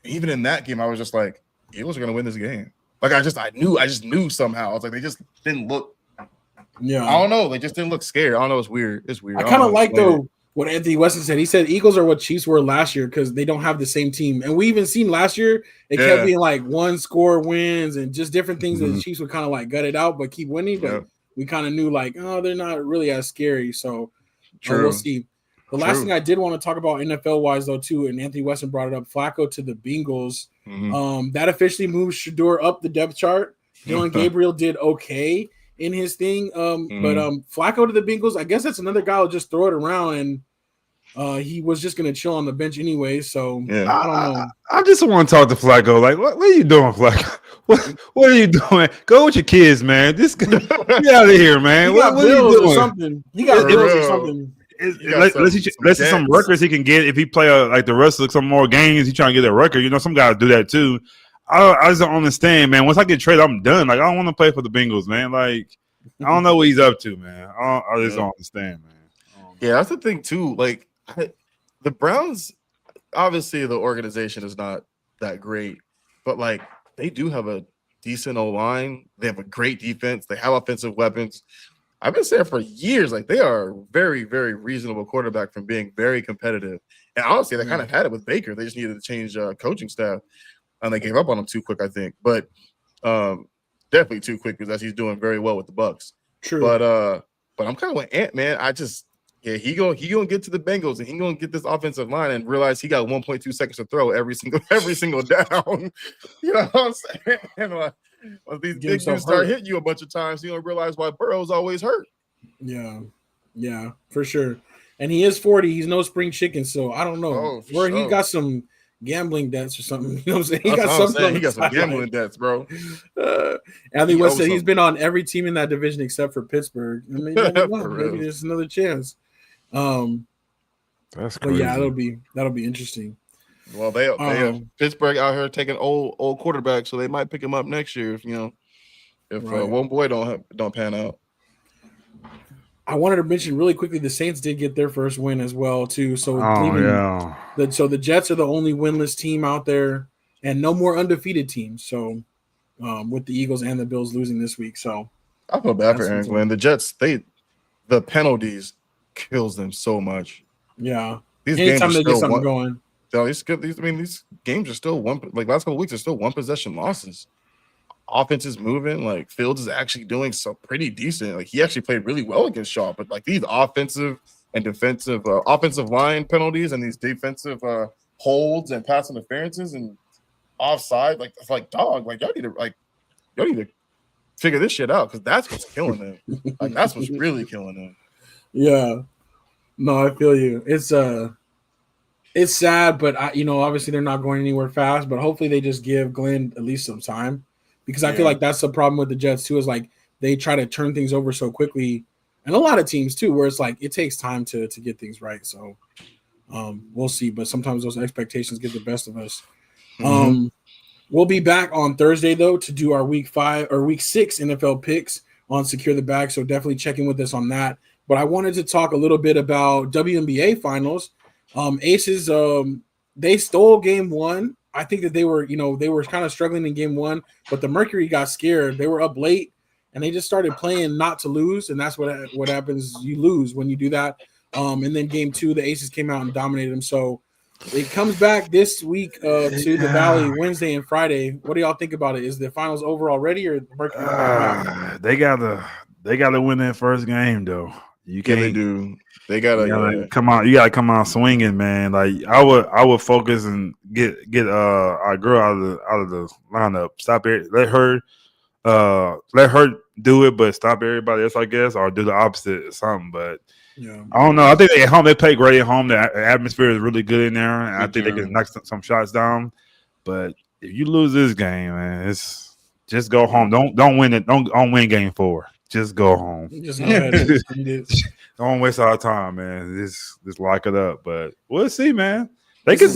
even in that game, I was just like, Eagles are going to win this game. Like I just knew somehow. I was like, they just didn't look. Yeah, I don't know. They just didn't look scared. I don't know. It's weird. I kind of like though what Anthony Weston said. He said Eagles are what Chiefs were last year because they don't have the same team. And we even seen last year it kept being like 1-score wins and just different things that the Chiefs would kind of like gut it out but keep winning. But we kind of knew like, oh, they're not really as scary. So we'll see. The last thing I did want to talk about NFL wise though too, and Anthony Weston brought it up, Flacco to the Bengals. That officially moves Shador up the depth chart. Dylan Gabriel did okay in his thing. But Flacco to the Bengals, I guess that's another guy who'll just throw it around, and he was just gonna chill on the bench anyway. So I don't know. I just want to talk to Flacco. Like, what are you doing, Flacco? What are you doing? Go with your kids, man. Get out of here, man. What are you doing? Or something. He got bills or something. Let's see some records he can get if he play like the rest of some more games. He trying to get a record. Some guys do that too. I just don't understand, man. Once I get traded, I'm done. Like I don't want to play for the Bengals, man. Like I don't know what he's up to, man. I just don't understand, man. Yeah, that's the thing too. Like the Browns, obviously the organization is not that great, but like they do have a decent O-line. They have a great defense. They have offensive weapons. I've been saying for years, like they are a very, very reasonable quarterback from being very competitive. And honestly, they kind of had it with Baker. They just needed to change coaching staff, and they gave up on him too quick, I think. But definitely too quick because he's doing very well with the Bucs. True. But I'm kind of with Ant, man. He gonna get to the Bengals and he gonna get this offensive line and realize he got 1.2 seconds to throw every single down. You know what I'm saying? When these big dudes start hitting you a bunch of times, you don't realize why Burrow's always hurt. Yeah, for sure. And he is 40. He's no spring chicken, so I don't know where he got some gambling debts or something. You know what I'm saying? He got some gambling debts, bro. Anthony West said he's been on every team in that division except for Pittsburgh. Maybe there's another chance. That's crazy. But yeah, that'll be interesting. Well, they have Pittsburgh out here taking old quarterbacks, so they might pick him up next year if one boy don't pan out. I wanted to mention really quickly the Saints did get their first win as well too. So so the Jets are the only winless team out there, and no more undefeated teams. So with the Eagles and the Bills losing this week, so I feel bad for Aaron Glenn. The Jets, the penalties kills them so much. Yeah, these anytime games they get something going. These games are still last couple of weeks are still 1 possession losses. Offense is moving. Like Fields is actually doing so pretty decent. Like he actually played really well against Shaw, but like these offensive and defensive offensive line penalties and these defensive holds and pass interferences and offside, like it's like dog. Like y'all need to figure this shit out because that's what's killing them. Like that's what's really killing them. Yeah, no, I feel you. It's sad, but obviously they're not going anywhere fast. But hopefully they just give Glenn at least some time, because I feel like that's the problem with the Jets too. Is like they try to turn things over so quickly, and a lot of teams too, where it's like it takes time to get things right. So We'll see, but sometimes those expectations get the best of us. Mm-hmm. We'll be back on Thursday though to do our week 6 NFL picks on Secure the Bag. So definitely check in with us on that. But I wanted to talk a little bit about WNBA finals. Aces, they stole game 1. I think that they were kind of struggling in game 1, but the Mercury got scared. They were up late and they just started playing not to lose. And that's what happens. You lose when you do that. And then game 2, the Aces came out and dominated them. So it comes back this week to the Valley Wednesday and Friday. What do y'all think about it? Is the finals over already, or the Mercury? They gotta win that first game though. You can't. Yeah, they do. They gotta come on. You gotta come out swinging, man. Like I would focus and get our girl out of the lineup. Stop it. Let her do it, but stop everybody else, I guess, or do the opposite or something. But yeah, I don't know. I think at home they play great at home. The atmosphere is really good in there, and I think they can knock some shots down. But if you lose this game, man, it's just go home. Don't win it. Don't win game 4. Just go home. Just go ahead and beat it. Don't waste our time, man. Just lock it up. But we'll see, man. They can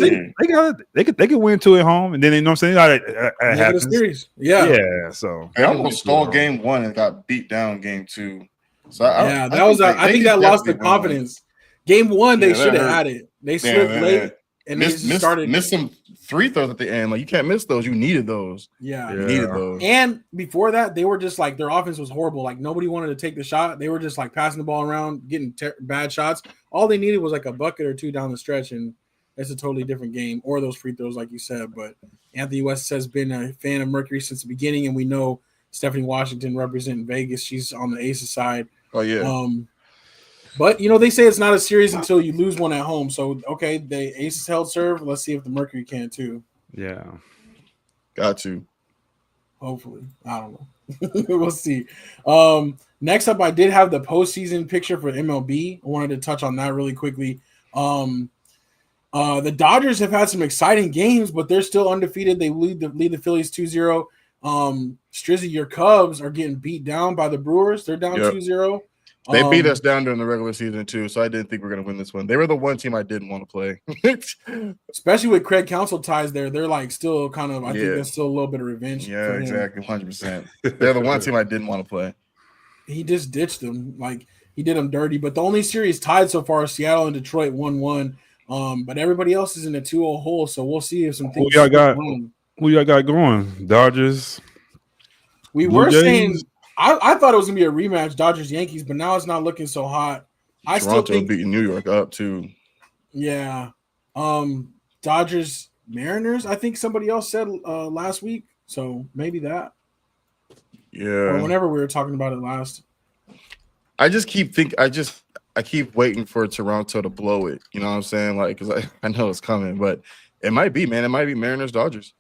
win 2 at home, and then you know what I'm saying. That happens. Series. Yeah. So they almost stole game 1 and got beat down game 2. So I think that lost the confidence. Game 1, they should have had it. They slipped late and missed some free throws at the end. Like you can't miss those. You needed those. Yeah, you needed those. And before that, they were just like their offense was horrible. Like nobody wanted to take the shot. They were just like passing the ball around, getting bad shots. All they needed was like a bucket or 2 down the stretch, and it's a totally different game. Or those free throws, like you said. But Anthony West has been a fan of Mercury since the beginning, and we know Stephanie Washington representing Vegas. She's on the Aces side. Oh yeah. But they say it's not a series until you lose one at home. So okay, the Aces held serve. Let's see if the Mercury can too. Yeah, got to. Hopefully, I don't know. We'll see. Next up, I did have the postseason picture for MLB. I wanted to touch on that really quickly. The Dodgers have had some exciting games, but they're still undefeated. They lead the Phillies 2-0. Strizzy, your Cubs are getting beat down by the Brewers. They're down 2-0. They beat us down during the regular season too, so I didn't think we were going to win this one. They were the one team I didn't want to play. Especially with Craig Counsell ties there. They're like still kind of, I think there's still a little bit of revenge. Yeah, exactly, 100%. They're the one team I didn't want to play. He just ditched them. Like, he did them dirty. But the only series tied so far is Seattle and Detroit 1-1. But everybody else is in a 2-0 hole, so we'll see if some things. Who y'all got going? Dodgers. We Blue were Jays? saying I thought it was gonna be a rematch, Dodgers Yankees, but now it's not looking so hot. I Toronto still think beating New York up too. Yeah. Dodgers Mariners, I think somebody else said last week. So maybe that. Yeah. Or whenever we were talking about it last. I keep waiting for Toronto to blow it. You know what I'm saying? Like, because I know it's coming, but it might be, man. It might be Mariners Dodgers.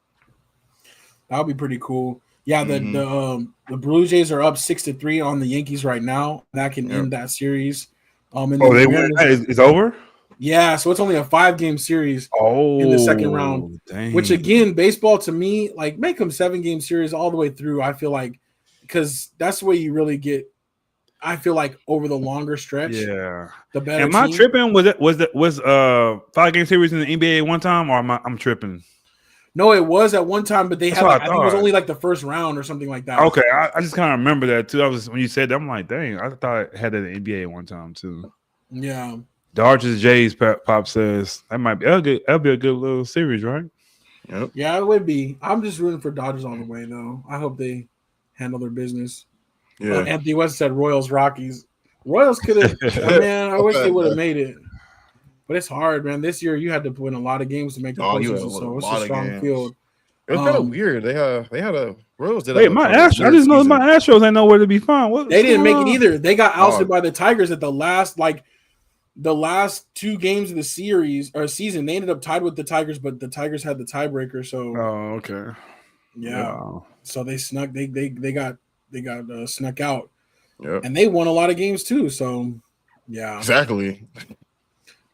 That would be pretty cool. Yeah, the Blue Jays are up 6-3 on the Yankees right now. That can end that series. They win. It's over? Yeah, so it's only a 5-game series in the second round. Dang. Which again, baseball to me, like make them 7-game series all the way through. I feel like because that's the way you really get. I feel like over the longer stretch, the better. Am I tripping? Was 5-game series in the NBA at one time, or I'm tripping? No, it was at one time, but they had I think it was only like the first round or something like that. Okay, I just kind of remember that too. When you said that, I'm like, dang, I thought it had it in the NBA at one time too. Yeah. Dodgers Jays, Pop says that'll be a good little series, right? Yep. Yeah, it would be. I'm just rooting for Dodgers all the way though. I hope they handle their business. Yeah. Anthony West said Royals Rockies. Royals could have. Man, I wish they would have made it. But it's hard, man. This year you had to win a lot of games to make the postseason, so it's a strong field. It was kind of weird. They had a Royals. Wait, I just know my Astros ain't nowhere to be found. They didn't make it either. They got ousted by the Tigers at the last 2 games of the series or season. They ended up tied with the Tigers, but the Tigers had the tiebreaker. So okay, yeah. Wow. So they snuck. They got snuck out. Yep. And they won a lot of games too. So yeah, exactly.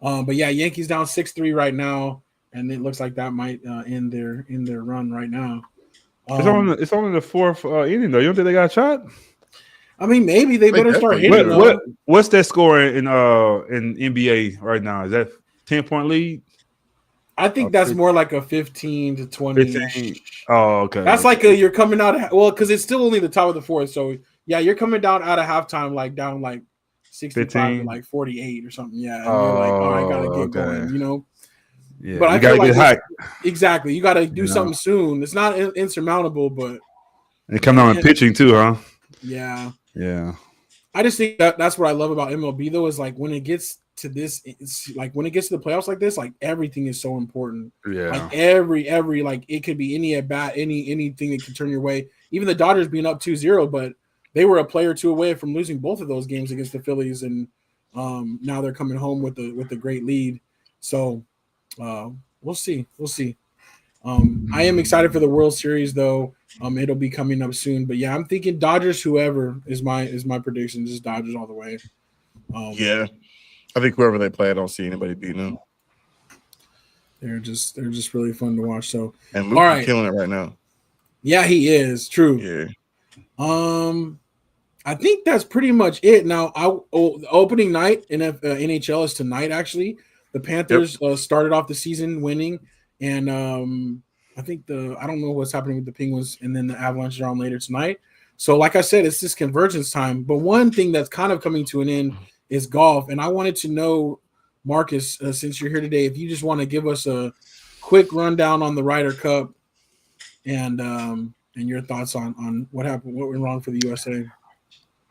But yeah, Yankees down 6-3 right now, and it looks like that might end their run right now. It's only the 4th inning though. You don't think they got a shot? I mean, maybe they better start hitting. What's that score in NBA right now? Is that 10-point lead. I think that's more like a 15 to 20. 15. Oh, okay. That's like you're coming out because it's still only the top of the fourth. So yeah, you're coming down out of halftime like down like 65 15? to like 48 or something. Yeah, and you're like, oh, I gotta get going, you know. Yeah, but I you gotta feel get like hot. Exactly, you gotta do something soon. It's not insurmountable, but it comes on pitching too, huh? Yeah. I just think that's what I love about MLB though, is like when it gets to this, it's like when it gets to the playoffs like this, like everything is so important. Yeah. Like every like it could be any at bat, anything that could turn your way. Even the Dodgers being up 2-0, but they were a player or two away from losing both of those games against the Phillies, and now they're coming home with a great lead. So we'll see. I am excited for the World Series though. It'll be coming up soon, but yeah, I'm thinking Dodgers. Whoever is my prediction, just Dodgers all the way. Yeah, I think whoever they play, I don't see anybody beating them. They're just really fun to watch. So and Mookie's killing it right now. Yeah, he is. True. Yeah. I think that's pretty much it. Now, the opening night in NHL is tonight. Actually, the Panthers started off the season winning, and I think I don't know what's happening with the Penguins, and then the Avalanche are on later tonight. So, like I said, it's this convergence time. But one thing that's kind of coming to an end is golf, and I wanted to know, Marcus, since you're here today, if you just want to give us a quick rundown on the Ryder Cup and your thoughts on what happened, what went wrong for the USA.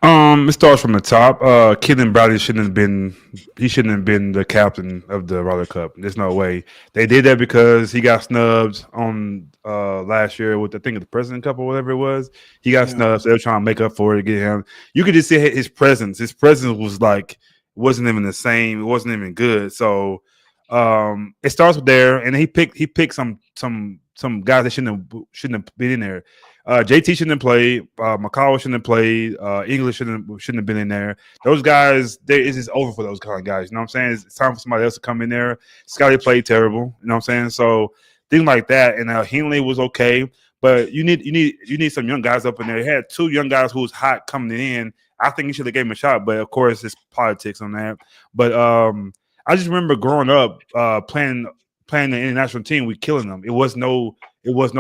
It starts from the top. Keelan Bradley shouldn't have been the captain of the Ryder Cup. There's no way. They did that because he got snubbed on last year with, I think, the President Cup or whatever it was. He got snubbed, so they were trying to make up for it to get him. You could just see his presence. His presence was like, wasn't even the same. It wasn't even good. So it starts with there, and he picked some guys that shouldn't have been in there. JT shouldn't have played. McCall shouldn't have played. English shouldn't have been in there. Those guys, it's just over for those kind of guys. You know what I'm saying? It's time for somebody else to come in there. Scotty played terrible. You know what I'm saying? So things like that. And Henley was okay, but you need some young guys up in there. They had two young guys who was hot coming in. I think you should have gave him a shot, but of course it's politics on that. But I just remember growing up playing the international team, we killing them. It was no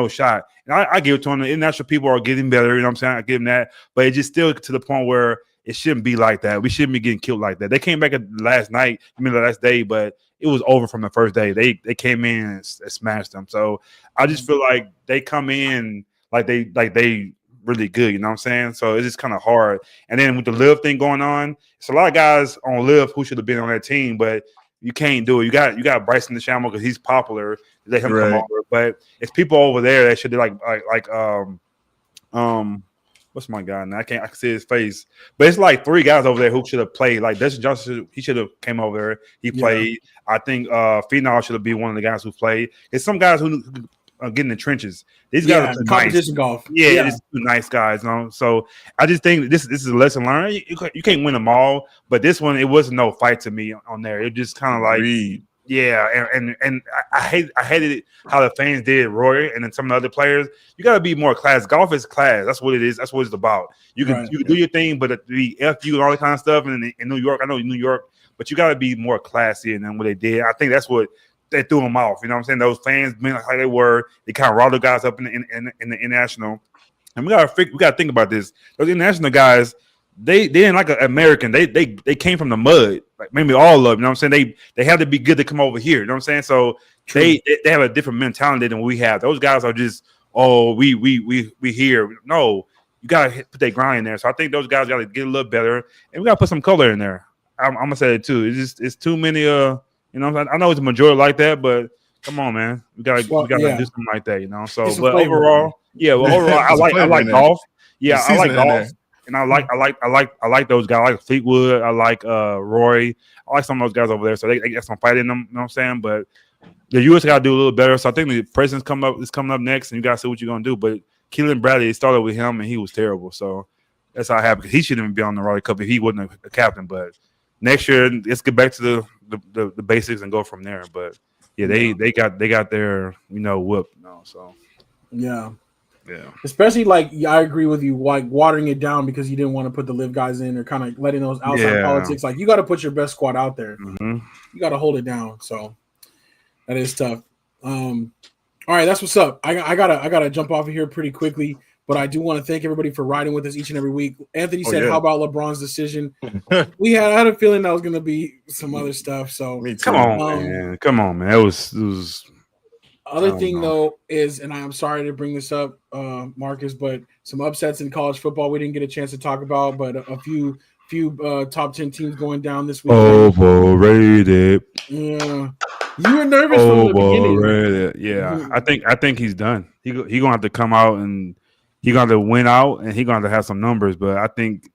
shot. And I give it to them. The international people are getting better, you know what I'm saying? I give them that. But it just still to the point where it shouldn't be like that. We shouldn't be getting killed like that. They came back the last day, but it was over from the first day. They came in and smashed them. So I just feel like they come in like they really good, you know what I'm saying? So it's just kind of hard. And then with the Liv thing going on, it's a lot of guys on Liv who should have been on that team, but you can't do it. You got Bryson DeChambeau because he's popular. Let him come over. But it's people over there that should be like what's my guy now? I can see his face. But it's like three guys over there who should have played. Like Dustin Johnson, he should have came over there. He played. I think Phenom should have been one of the guys who played. There's some guys who get in the trenches. These guys are competition nice. Golf. Yeah, it's two nice guys. You know? So I just think this is a lesson learned. You can't win them all, but this one, it wasn't no fight to me on there. It just kind of like and I hated it how the fans did Roy and then some of the other players. You got to be more class. Golf is class. That's what it is. That's what it's about. You can do your thing, but the F you and all that kind of stuff. And in New York, I know New York, but you got to be more classy than what they did. I think that's what they threw them off. You know what I'm saying? Those fans being like how they were, they kind of riled the guys up in the international. And we gotta think about this. Those international guys, they didn't like an American. They came from the mud, like maybe all of them. You know what I'm saying? They have to be good to come over here. You know what I'm saying? So they have a different mentality than we have. Those guys are just we here. No, you gotta put that grind in there. So I think those guys gotta get a little better, and we gotta put some color in there. I'm gonna say it too. It's too many. You know, I know it's a majority like that, but come on, man, we gotta do something like that. You know, so but overall, I like golf. Yeah, I like golf. And I like those guys. I like Fleetwood. I like Roy. I like some of those guys over there. So they got some fight in them. You know what I'm saying? But the U.S. got to do a little better. So I think the president's coming up next, and you got to see what you're gonna do. But Keelan Bradley, it started with him, and he was terrible. So that's how it happened. Because he shouldn't even be on the Ryder Cup if he wasn't a captain. But next year, let's get back to the basics and go from there. But yeah, they got their whoop. So yeah. Yeah. Especially like I agree with you, like watering it down because you didn't want to put the live guys in or kind of letting those outside politics. Like you got to put your best squad out there. Mm-hmm. You got to hold it down. So that is tough. All right, that's what's up. I gotta jump off of here pretty quickly, but I do want to thank everybody for riding with us each and every week. Anthony said, "How about LeBron's decision?" I had a feeling that was going to be some other stuff. So come on, man. It was. Other thing though is, and I'm sorry to bring this up, Marcus, but some upsets in college football we didn't get a chance to talk about, but a few top 10 teams going down this week. Overrated. Yeah, you were nervous from the beginning. Yeah, I think he's done. He gonna have to come out and he gonna have to win out, and he gonna have to have some numbers. But I think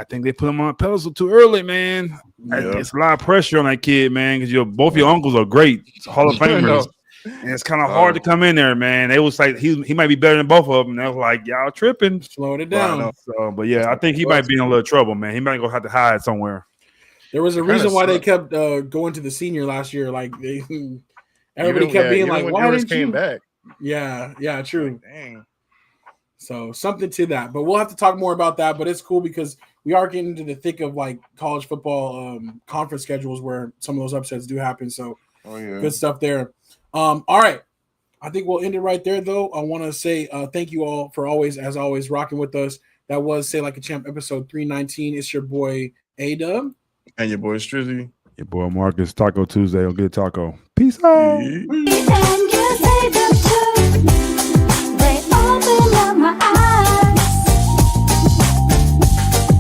they put him on a pedestal too early, man. Yeah. It's a lot of pressure on that kid, man, because both your uncles are great Hall of Famers. And it's kind of hard to come in there, man. They was like he might be better than both of them. They was like, y'all tripping, slowing it down. So, but yeah, I think he might be in a little trouble, man. He might go have to hide somewhere. There was a reason why they kept going to the senior last year. Like everybody kept being like, "Why didn't you?" Back. Yeah, true. Like, dang. So something to that, but we'll have to talk more about that. But it's cool because we are getting into the thick of like college football conference schedules where some of those upsets do happen. So good stuff there. All right. I think we'll end it right there, though. I want to say thank you all for as always, rocking with us. That was Say Like a Champ episode 319. It's your boy A-Dub. And your boy Strizzy. Your boy Marcus. Taco Tuesday on Good Taco. Peace out. Yeah.